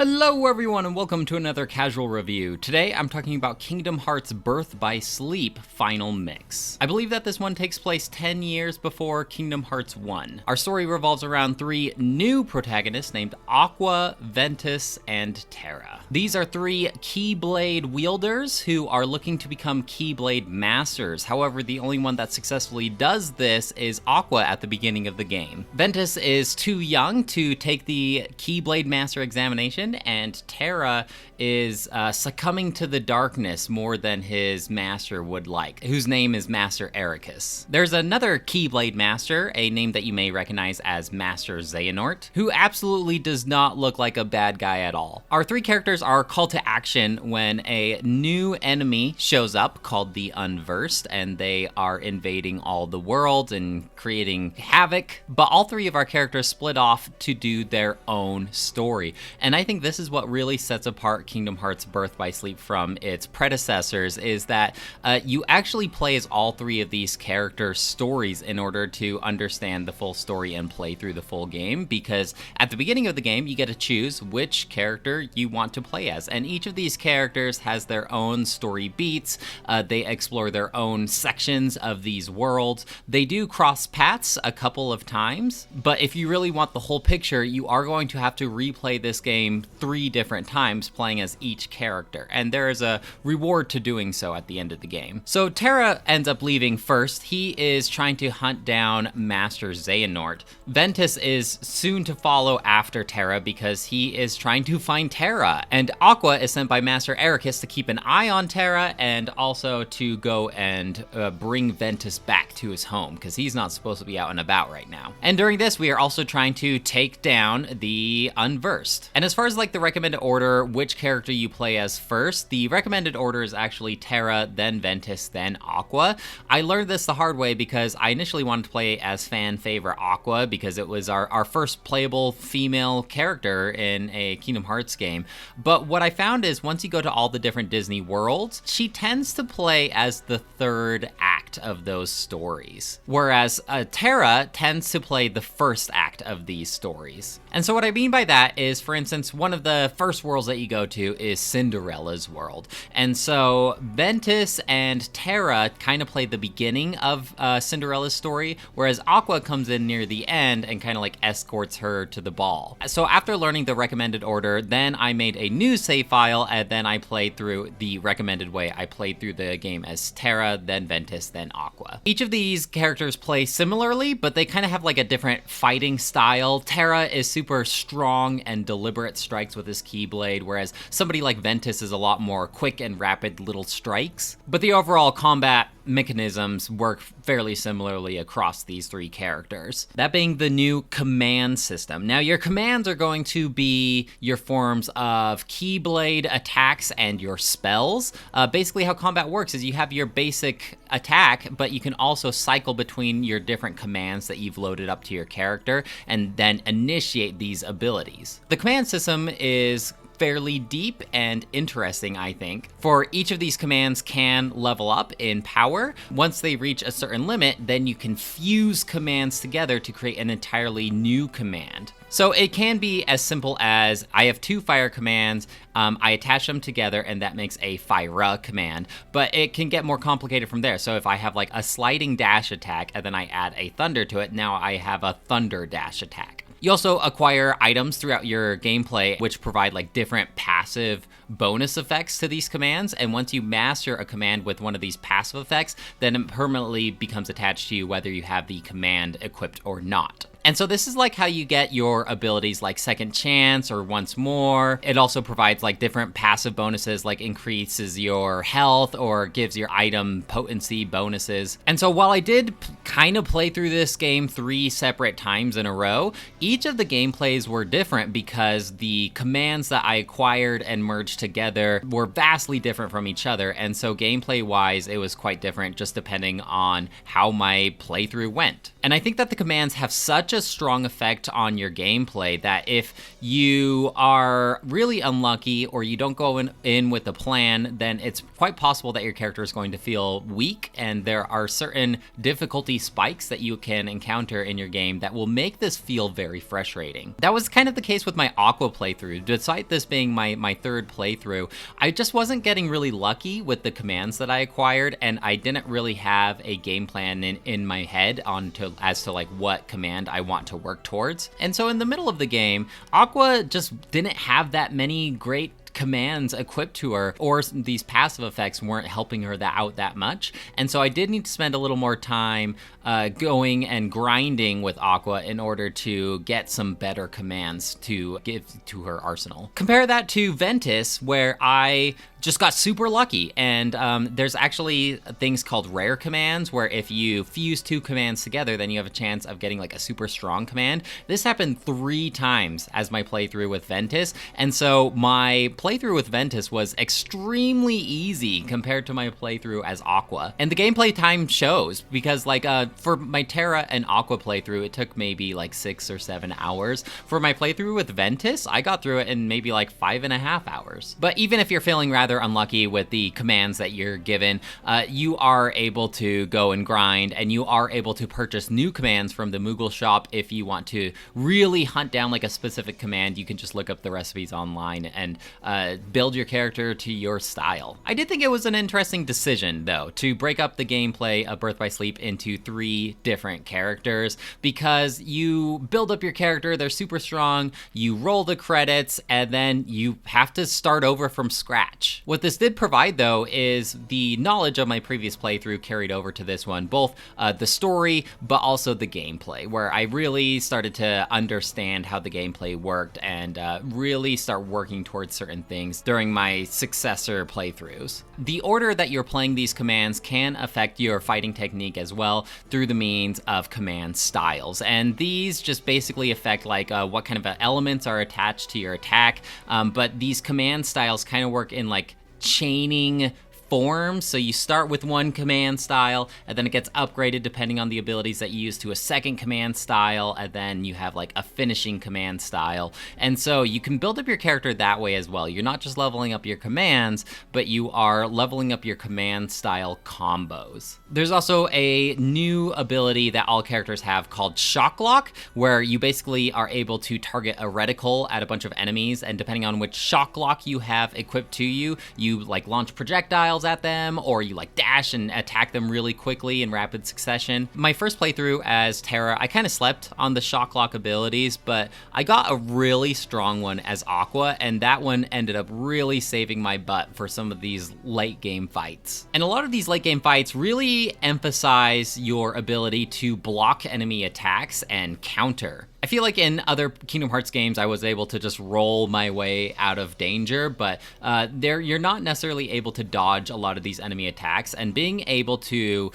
Hello everyone and welcome to another casual review. Today I'm talking about Kingdom Hearts Birth by Sleep Final Mix. I believe that this one takes place 10 years before Kingdom Hearts 1. Our story revolves around three new protagonists named Aqua, Ventus, and Terra. These are three Keyblade wielders who are looking to become Keyblade Masters. However, the only one that successfully does this is Aqua at the beginning of the game. Ventus is too young to take the Keyblade Master examination, and Terra is succumbing to the darkness more than his master would like, whose name is Master Ericus. There's another Keyblade Master, a name that you may recognize as Master Xehanort, who absolutely does not look like a bad guy at all. Our three characters are called to action when a new enemy shows up called the Unversed, and they are invading all the world and creating havoc, but all three of our characters split off to do their own story. And I think this is what really sets apart Kingdom Hearts Birth by Sleep from its predecessors, is that you actually play as all three of these characters' stories in order to understand the full story and play through the full game, because at the beginning of the game you get to choose which character you want to play as, and each of these characters has their own story beats. They explore their own sections of these worlds. They do cross paths a couple of times, but if you really want the whole picture, you are going to have to replay this game 3 different times, playing as each character, and there is a reward to doing so at the end of the game. So Terra ends up leaving first. He is trying to hunt down Master Xehanort. Ventus is soon to follow after Terra because he is trying to find Terra, and Aqua is sent by Master Ericus to keep an eye on Terra and also to go and bring Ventus back to his home, because he's not supposed to be out and about right now. And during this, we are also trying to take down the Unversed. And as far as like the recommended order, which character you play as first, the recommended order is actually Terra, then Ventus, then Aqua. I learned this the hard way because I initially wanted to play as fan favorite Aqua because it was our first playable female character in a Kingdom Hearts game. But what I found is once you go to all the different Disney worlds, she tends to play as the third act of those stories, whereas Terra tends to play the first act of these stories. And so what I mean by that is, for instance, one of the first worlds that you go to is Cinderella's world. And so Ventus and Terra kind of play the beginning of Cinderella's story, whereas Aqua comes in near the end and kind of like escorts her to the ball. So after learning the recommended order, then I made a new save file, and then I played through the recommended way. I played through the game as Terra, then Ventus, then Aqua. Each of these characters play similarly, but they kind of have like a different fighting style. Terra is super strong and deliberate strikes with his Keyblade, whereas somebody like Ventus is a lot more quick and rapid little strikes. But the overall combat mechanisms work fairly similarly across these three characters. That being the new command system. Now, your commands are going to be your forms of Keyblade attacks and your spells. Basically, how combat works is you have your basic attack, but you can also cycle between your different commands that you've loaded up to your character and then initiate these abilities. The command system is fairly deep and interesting, I think. For each of these commands can level up in power. Once they reach a certain limit, then you can fuse commands together to create an entirely new command. So it can be as simple as, I have 2 fire commands, I attach them together, and that makes a Fire command. But it can get more complicated from there. So if I have like a sliding dash attack, and then I add a thunder to it, now I have a thunder dash attack. You also acquire items throughout your gameplay which provide like different passive bonus effects to these commands, and once you master a command with one of these passive effects, then it permanently becomes attached to you whether you have the command equipped or not. And so this is like how you get your abilities like Second Chance or Once More. It also provides like different passive bonuses, like increases your health or gives your item potency bonuses. And so while I did kind of play through this game 3 separate times in a row, each of the gameplays were different because the commands that I acquired and merged together were vastly different from each other. And so gameplay wise, it was quite different just depending on how my playthrough went. And I think that the commands have such such a strong effect on your gameplay that if you are really unlucky or you don't go in with a plan, then it's quite possible that your character is going to feel weak, and there are certain difficulty spikes that you can encounter in your game that will make this feel very frustrating. That was kind of the case with my Aqua playthrough. Despite this being my third playthrough, I just wasn't getting really lucky with the commands that I acquired, and I didn't really have a game plan in my head as to like what command I want to work towards. And so in the middle of the game, Aqua just didn't have that many great commands equipped to her, or these passive effects weren't helping her out that much. And so I did need to spend a little more time going and grinding with Aqua in order to get some better commands to give to her arsenal. Compare that to Ventus, where I just got super lucky, and there's actually things called rare commands, where if you fuse 2 commands together, then you have a chance of getting like a super strong command. This happened 3 times as my playthrough with Ventus, and so my playthrough with Ventus was extremely easy compared to my playthrough as Aqua. And the gameplay time shows, because like for my Terra and Aqua playthrough, it took maybe like 6 or 7 hours. For my playthrough with Ventus, I got through it in maybe like 5.5 hours. But even if you're feeling rather unlucky with the commands that you're given, you are able to go and grind, and you are able to purchase new commands from the Moogle shop. If you want to really hunt down like a specific command, you can just look up the recipes online and build your character to your style. I did think it was an interesting decision, though, to break up the gameplay of Birth by Sleep into 3 different characters, because you build up your character, they're super strong, you roll the credits, and then you have to start over from scratch. What this did provide, though, is the knowledge of my previous playthrough carried over to this one, both the story, but also the gameplay, where I really started to understand how the gameplay worked and really start working towards certain things during my successor playthroughs. The order that you're playing these commands can affect your fighting technique as well through the means of command styles, and these just basically affect like what kind of elements are attached to your attack, but these command styles kind of work in like chaining forms. So you start with one command style, and then it gets upgraded depending on the abilities that you use to a second command style, and then you have like a finishing command style. And so you can build up your character that way as well. You're not just leveling up your commands, but you are leveling up your command style combos. There's also a new ability that all characters have called Shock Lock, where you basically are able to target a reticle at a bunch of enemies, and depending on which Shock Lock you have equipped to you, you like launch projectiles at them, or you like dash and attack them really quickly in rapid succession. My first playthrough as Terra, I kind of slept on the Shock Lock abilities, but I got a really strong one as Aqua, and that one ended up really saving my butt for some of these late game fights. And a lot of these late game fights really emphasize your ability to block enemy attacks and counter. I feel like in other Kingdom Hearts games, I was able to just roll my way out of danger, but you're not necessarily able to dodge a lot of these enemy attacks, and being able to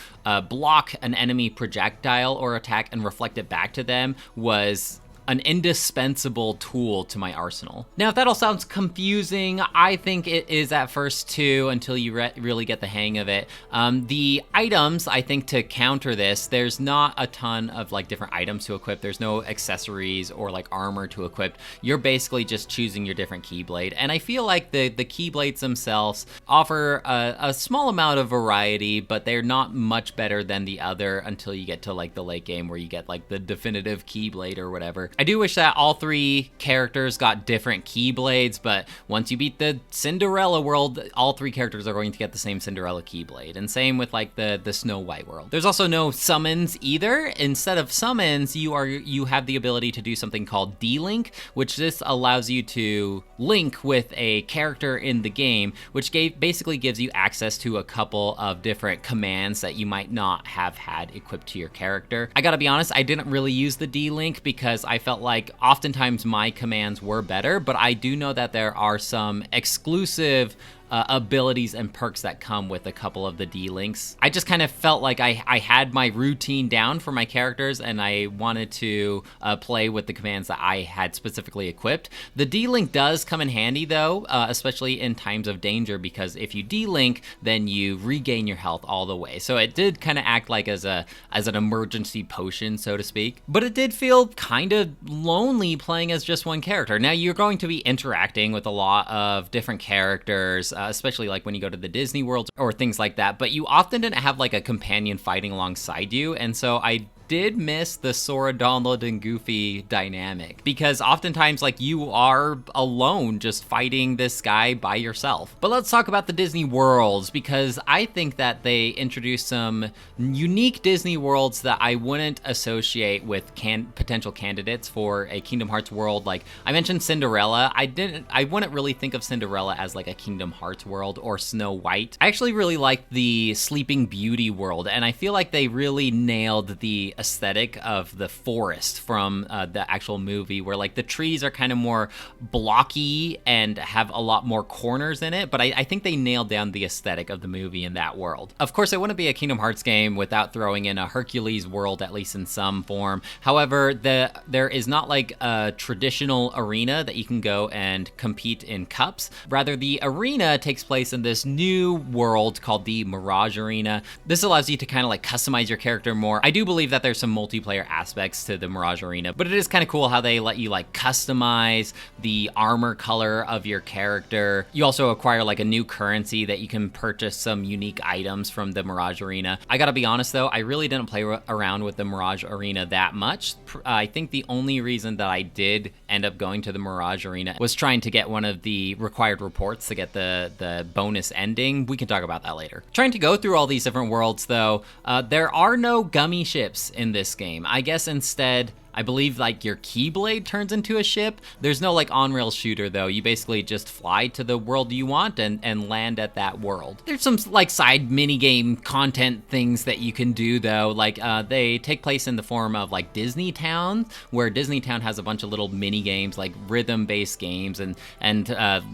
block an enemy projectile or attack and reflect it back to them was an indispensable tool to my arsenal. Now, if that all sounds confusing, I think it is at first too, until you really get the hang of it. The items, I think, to counter this, there's not a ton of like different items to equip. There's no accessories or like armor to equip. You're basically just choosing your different Keyblade. And I feel like the Keyblades themselves offer a small amount of variety, but they're not much better than the other until you get to like the late game, where you get like the definitive Keyblade or whatever. I do wish that all 3 characters got different Keyblades, but once you beat the Cinderella world, all 3 characters are going to get the same Cinderella Keyblade, and same with like the Snow White world. There's also no summons either. Instead of summons, you have the ability to do something called D-Link, which this allows you to link with a character in the game, which basically gives you access to a couple of different commands that you might not have had equipped to your character. I gotta be honest, I didn't really use the D-Link because I felt like oftentimes my commands were better, but I do know that there are some exclusive abilities and perks that come with a couple of the D-Links. I just kind of felt like I had my routine down for my characters, and I wanted to play with the commands that I had specifically equipped. The D-Link does come in handy though, especially in times of danger, because if you D-Link, then you regain your health all the way. So it did kind of act like as an emergency potion, so to speak. But it did feel kind of lonely playing as just one character. Now you're going to be interacting with a lot of different characters, especially like when you go to the Disney World or things like that, but you often didn't have like a companion fighting alongside you, and so I did miss the Sora, Donald, and Goofy dynamic, because oftentimes like you are alone just fighting this guy by yourself. But let's talk about the Disney worlds, because I think that they introduced some unique Disney worlds that I wouldn't associate with potential candidates for a Kingdom Hearts world. Like I mentioned Cinderella, I wouldn't really think of Cinderella as like a Kingdom Hearts world, or Snow White. I actually really like the Sleeping Beauty world, and I feel like they really nailed the aesthetic of the forest from the actual movie, where like the trees are kind of more blocky and have a lot more corners in it, but I think they nailed down the aesthetic of the movie in that world. Of course, it wouldn't be a Kingdom Hearts game without throwing in a Hercules world, at least in some form. However, there is not like a traditional arena that you can go and compete in cups. Rather, the arena takes place in this new world called the Mirage Arena. This allows you to kind of like customize your character more. I do believe that there's some multiplayer aspects to the Mirage Arena, but it is kind of cool how they let you like customize the armor color of your character. You also acquire like a new currency that you can purchase some unique items from the Mirage Arena. I gotta be honest though, I really didn't play around with the Mirage Arena that much. I think the only reason that I did end up going to the Mirage Arena was trying to get one of the required reports to get the bonus ending. We can talk about that later. Trying to go through all these different worlds though, there are no gummy ships in this game. I guess instead, I believe like your Keyblade turns into a ship. There's no like on-rail shooter though. You basically just fly to the world you want and land at that world. There's some like side minigame content things that you can do though. Like they take place in the form of like Disney Town, where Disney Town has a bunch of little mini games, like rhythm-based games and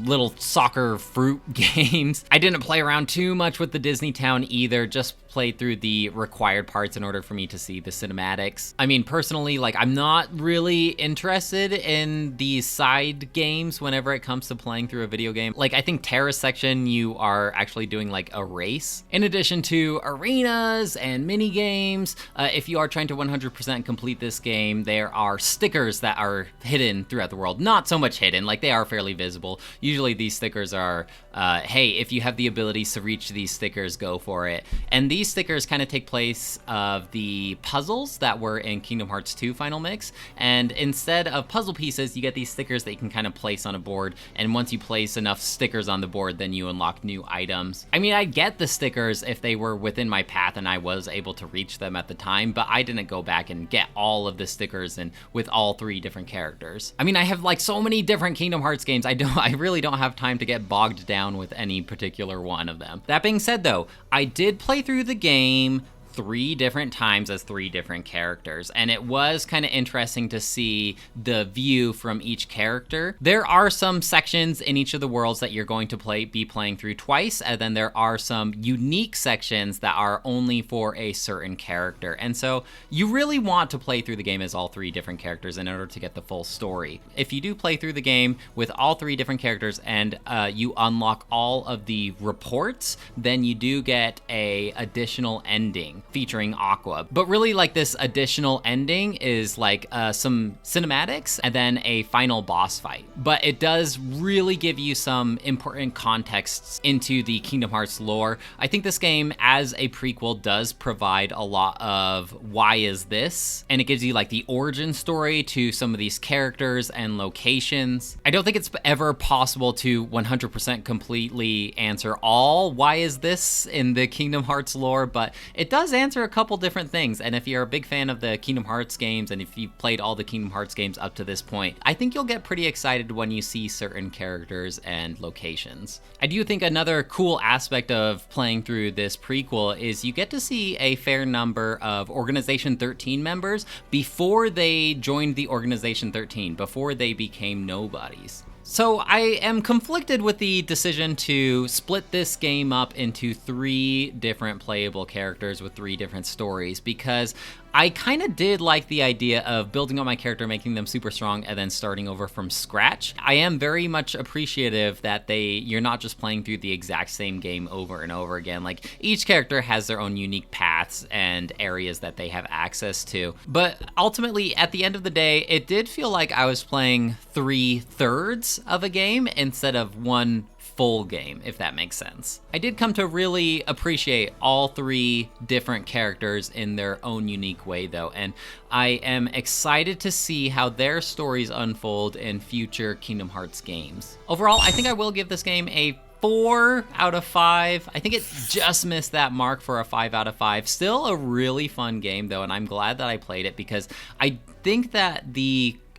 little soccer fruit games. I didn't play around too much with the Disney Town either, just played through the required parts in order for me to see the cinematics. I mean, personally, like I'm not really interested in these side games whenever it comes to playing through a video game. Like I think Terrace section, you are actually doing like a race. In addition to arenas and mini games, if you are trying to 100% complete this game, there are stickers that are hidden throughout the world. Not so much hidden, like they are fairly visible. Usually these stickers are, hey, if you have the abilities to reach these stickers, go for it. And these stickers kind of take place of the puzzles that were in Kingdom Hearts 2 Final Mix, and instead of puzzle pieces, you get these stickers that you can kind of place on a board, and once you place enough stickers on the board, then you unlock new items. I mean, I'd get the stickers if they were within my path and I was able to reach them at the time, but I didn't go back and get all of the stickers and with all 3 different characters. I mean, I have like so many different Kingdom Hearts games, I really don't have time to get bogged down with any particular one of them. That being said though, I did play through the game 3 different times as 3 different characters, and it was kind of interesting to see the view from each character. There are some sections in each of the worlds that you're going to be playing through twice, and then there are some unique sections that are only for a certain character, and so you really want to play through the game as all 3 different characters in order to get the full story. If you do play through the game with all 3 different characters and you unlock all of the reports, then you do get a additional ending featuring Aqua. But really, like, this additional ending is like some cinematics and then a final boss fight. But it does really give you some important contexts into the Kingdom Hearts lore. I think this game as a prequel does provide a lot of why is this, and it gives you like the origin story to some of these characters and locations. I don't think it's ever possible to 100% completely answer all why is this in the Kingdom Hearts lore, but it does answer a couple different things. And if you're a big fan of the Kingdom Hearts games, and if you've played all the Kingdom Hearts games up to this point, I think you'll get pretty excited when you see certain characters and locations. I do think another cool aspect of playing through this prequel is you get to see a fair number of Organization 13 members before they joined the Organization 13, before they became nobodies. So I am conflicted with the decision to split this game up into 3 different playable characters with 3 different stories, because I kind of did like the idea of building up my character, making them super strong, and then starting over from scratch. I am very much appreciative that you're not just playing through the exact same game over and over again. Like, each character has their own unique paths and areas that they have access to. But ultimately, at the end of the day, it did feel like I was playing 3/3 of a game instead of one full game, if that makes sense. I did come to really appreciate all 3 different characters in their own unique way, though, and I am excited to see how their stories unfold in future Kingdom Hearts games. Overall, I think I will give this game a 4 out of 5. I think it just missed that mark for a 5 out of 5. Still a really fun game, though, and I'm glad that I played it, because I think that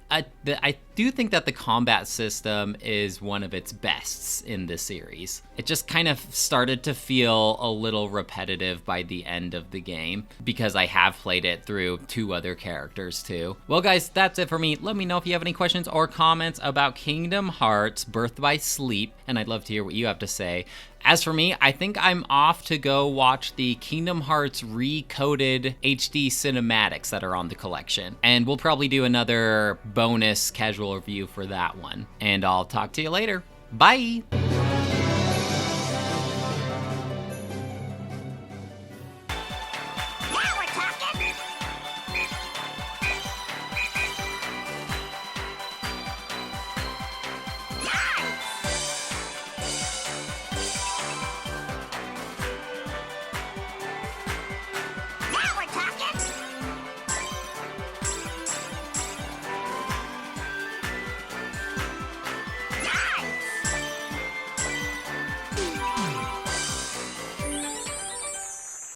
I do think that the combat system is one of its bests in this series. It just kind of started to feel a little repetitive by the end of the game, because I have played it through 2 other characters too. Well guys, that's it for me. Let me know if you have any questions or comments about Kingdom Hearts Birth by Sleep, and I'd love to hear what you have to say. As for me, I think I'm off to go watch the Kingdom Hearts Recoded HD cinematics that are on the collection. And we'll probably do another bonus casual review for that one. And I'll talk to you later. Bye!